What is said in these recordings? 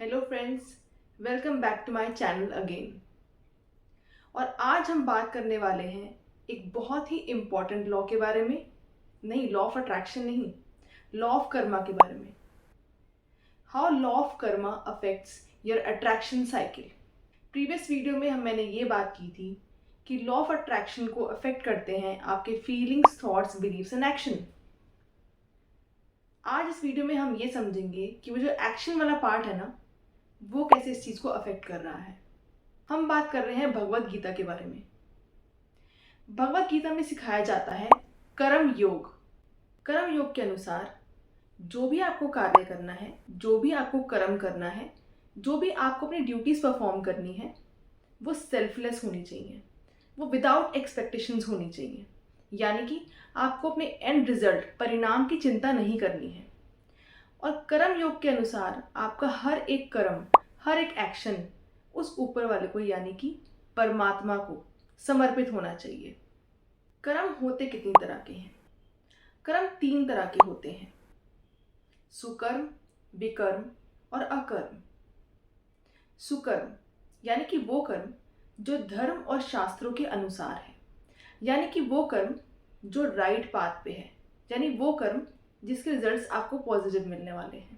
Hello friends, welcome back to my channel again. और आज हम बात करने वाले हैं एक बहुत ही इम्पॉर्टेंट लॉ के बारे में। नहीं, लॉ ऑफ अट्रैक्शन नहीं, लॉ ऑफ कर्मा के बारे में। How law of karma affects your attraction cycle. Previous video में मैंने ये बात की थी कि लॉ ऑफ अट्रैक्शन को अफेक्ट करते हैं आपके feelings, thoughts, beliefs and action. आज इस वीडियो में हम ये समझेंगे कि वो जो एक्शन वाला पार्ट है ना, वो कैसे इस चीज़ को अफेक्ट कर रहा है। हम बात कर रहे हैं भगवत गीता के बारे में। भगवत गीता में सिखाया जाता है कर्म योग। कर्म योग के अनुसार जो भी आपको कार्य करना है, जो भी आपको कर्म करना है, जो भी आपको अपनी ड्यूटीज परफॉर्म करनी है, वो सेल्फलेस होनी चाहिए, वो विदाउट एक्सपेक्टेशंस होनी चाहिए। यानी कि आपको अपने एंड रिजल्ट, परिणाम की चिंता नहीं करनी है। और कर्म योग के अनुसार आपका हर एक कर्म, हर एक एक्शन उस ऊपर वाले को यानी कि परमात्मा को समर्पित होना चाहिए। कर्म होते कितनी तरह के हैं? कर्म 3 तरह के होते हैं: सुकर्म, विकर्म और अकर्म। सुकर्म यानी कि वो कर्म जो धर्म और शास्त्रों के अनुसार है, यानी कि वो कर्म जो राइट पाथ पे है, यानी वो कर्म जिसके रिजल्ट्स आपको पॉजिटिव मिलने वाले हैं।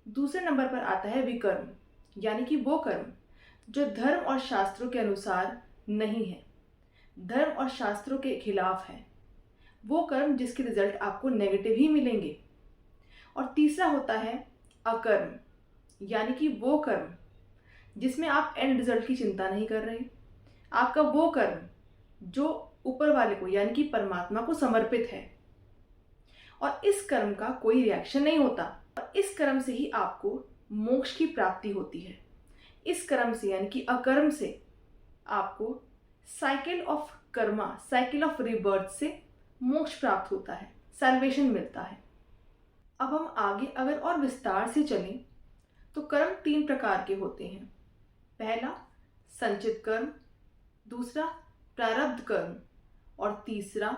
दूसरे नंबर पर आता है विकर्म, यानी कि वो कर्म जो धर्म और शास्त्रों के अनुसार नहीं है, धर्म और शास्त्रों के खिलाफ है, वो कर्म जिसके रिजल्ट आपको नेगेटिव ही मिलेंगे। और तीसरा होता है अकर्म, यानी कि वो कर्म जिसमें आप एंड रिजल्ट की चिंता नहीं कर रहे, आपका वो कर्म जो ऊपर वाले को यानी कि परमात्मा को समर्पित है, और इस कर्म का कोई रिएक्शन नहीं होता। और इस कर्म से ही आपको मोक्ष की प्राप्ति होती है। इस कर्म से यानी कि अकर्म से आपको cycle of Karma, cycle of rebirth से मोक्ष प्राप्त होता है, सैल्वेशन मिलता है। अब हम आगे अगर और विस्तार से चलें तो कर्म 3 प्रकार के होते हैं। पहला संचित कर्म, दूसरा प्रारब्ध कर्म और तीसरा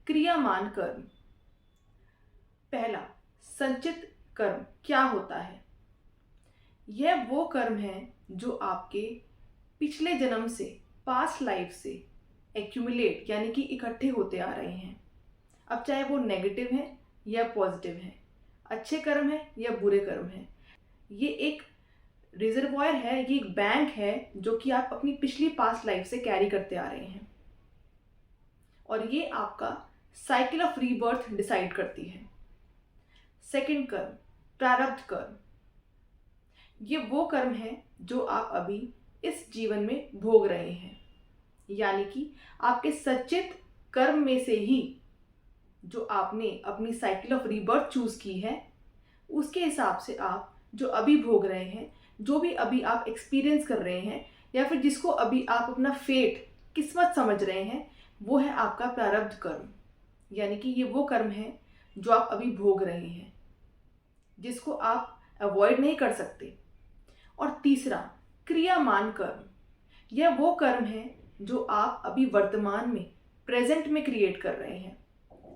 क्रियामान कर्म। पहला संचित कर्म क्या होता है? यह वो कर्म है जो आपके पिछले जन्म से, पास्ट लाइफ से एक्यूमुलेट यानी कि इकट्ठे होते आ रहे हैं। अब चाहे वो नेगेटिव है या पॉजिटिव है, अच्छे कर्म है या बुरे कर्म है, ये एक रिजर्वॉयर है, ये एक बैंक है जो कि आप अपनी पिछली पास्ट लाइफ से कैरी करते आ रहे हैं। और ये आपका साइकिल ऑफ रीबर्थ डिसाइड करती है। सेकंड कर्म प्रारब्ध कर्म, ये वो कर्म है जो आप अभी इस जीवन में भोग रहे हैं। यानी कि आपके सचित कर्म में से ही जो आपने अपनी साइकिल ऑफ रीबर्थ चूज की है, उसके हिसाब से आप जो अभी भोग रहे हैं, जो भी अभी आप एक्सपीरियंस कर रहे हैं, या फिर जिसको अभी आप अपना फेट, किस्मत समझ रहे हैं, वो है आपका प्रारब्ध कर्म। यानी कि ये वो कर्म है जो आप अभी भोग रहे हैं, जिसको आप अवॉइड नहीं कर सकते। और तीसरा क्रियामान कर्म, यह वो कर्म है जो आप अभी वर्तमान में, प्रेजेंट में क्रिएट कर रहे हैं।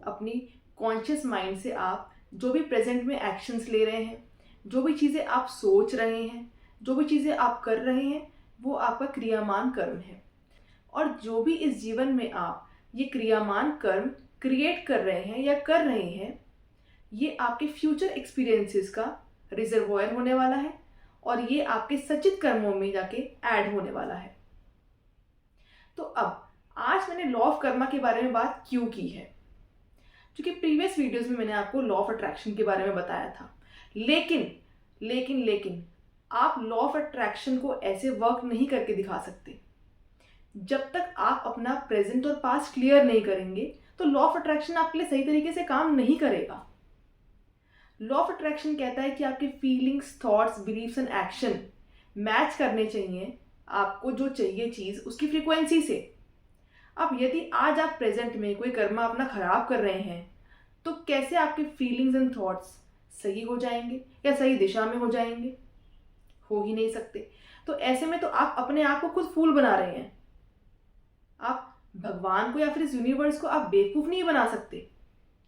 अपनी कॉन्शियस माइंड से आप जो भी प्रेजेंट में एक्शंस ले रहे हैं, जो भी चीज़ें आप सोच रहे हैं, जो भी चीज़ें आप कर रहे हैं, वो आपका क्रियामान कर्म है। और जो भी इस जीवन में आप ये क्रियामान कर्म क्रिएट कर रहे हैं या कर रहे हैं, ये आपके फ्यूचर एक्सपीरियंसेस का रिजर्वॉयर होने वाला है, और ये आपके सचित कर्मों में जाके ऐड होने वाला है। तो अब आज मैंने लॉ ऑफ कर्मा के बारे में बात क्यों की है? क्योंकि प्रीवियस वीडियोस में मैंने आपको लॉ ऑफ अट्रैक्शन के बारे में बताया था। लेकिन आप लॉ ऑफ अट्रैक्शन को ऐसे वर्क नहीं करके दिखा सकते। जब तक आप अपना प्रेजेंट और पास्ट क्लियर नहीं करेंगे, तो लॉ ऑफ अट्रैक्शन आपके लिए सही तरीके से काम नहीं करेगा। लॉ ऑफ अट्रैक्शन कहता है कि आपके feelings, thoughts, beliefs and action match करने चाहिए आपको जो चाहिए चीज़, उसकी फ्रीक्वेंसी से। अब यदि आज आप प्रेजेंट में कोई कर्मा अपना खराब कर रहे हैं, तो कैसे आपके फीलिंग्स एंड थॉट्स सही हो जाएंगे या सही दिशा में हो जाएंगे? हो ही नहीं सकते। तो ऐसे में तो आप अपने आप को खुद फूल बना रहे हैं। आप भगवान को या फिर इस यूनिवर्स को आप बेवकूफ़ नहीं बना सकते,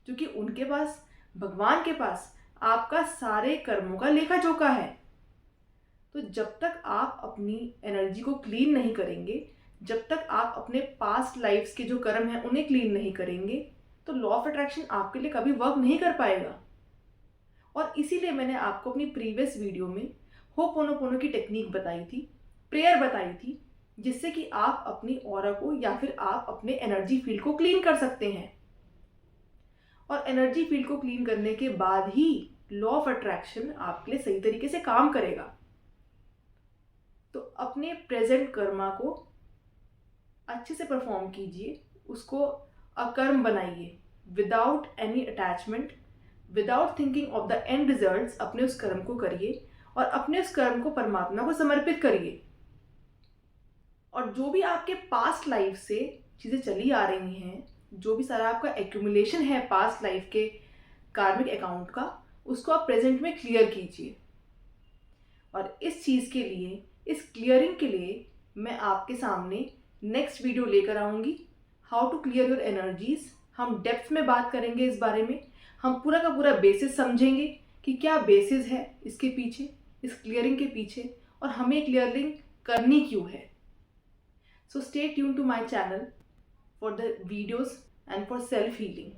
क्योंकि उनके पास, भगवान के पास आपका सारे कर्मों का लेखा जोखा है। तो जब तक आप अपनी एनर्जी को क्लीन नहीं करेंगे, जब तक आप अपने पास्ट लाइफ्स के जो कर्म हैं उन्हें क्लीन नहीं करेंगे, तो लॉ ऑफ अट्रैक्शन आपके लिए कभी वर्क नहीं कर पाएगा। और इसीलिए मैंने आपको अपनी प्रीवियस वीडियो में होपोनोपोनो की टेक्निक बताई थी, प्रेयर बताई थी, जिससे कि आप अपनी ऑरा को या फिर आप अपने एनर्जी फील्ड को क्लीन कर सकते हैं। और एनर्जी फील्ड को क्लीन करने के बाद ही लॉ ऑफ अट्रैक्शन आपके लिए सही तरीके से काम करेगा। तो अपने प्रेजेंट कर्मा को अच्छे से परफॉर्म कीजिए, उसको अकर्म बनाइए, without any attachment, without thinking of the end results. अपने उस कर्म को करिए और अपने उस कर्म को परमात्मा को समर्पित करिए। और जो भी आपके पास्ट लाइफ से चीज़ें चली आ रही हैं, जो भी सारा आपका एक्यूमुलेशन है पास्ट लाइफ के कार्मिक अकाउंट का, उसको आप प्रेजेंट में क्लियर कीजिए। और इस चीज़ के लिए, इस क्लियरिंग के लिए मैं आपके सामने नेक्स्ट वीडियो लेकर आऊँगी, how to clear your energies. हम डेप्थ में बात करेंगे इस बारे में, हम पूरा का पूरा बेसिस समझेंगे कि क्या बेसिस है इसके पीछे, इस क्लियरिंग के पीछे, और हमें क्लियरिंग करनी क्यों है। So stay tuned to my channel for the videos and for self-healing.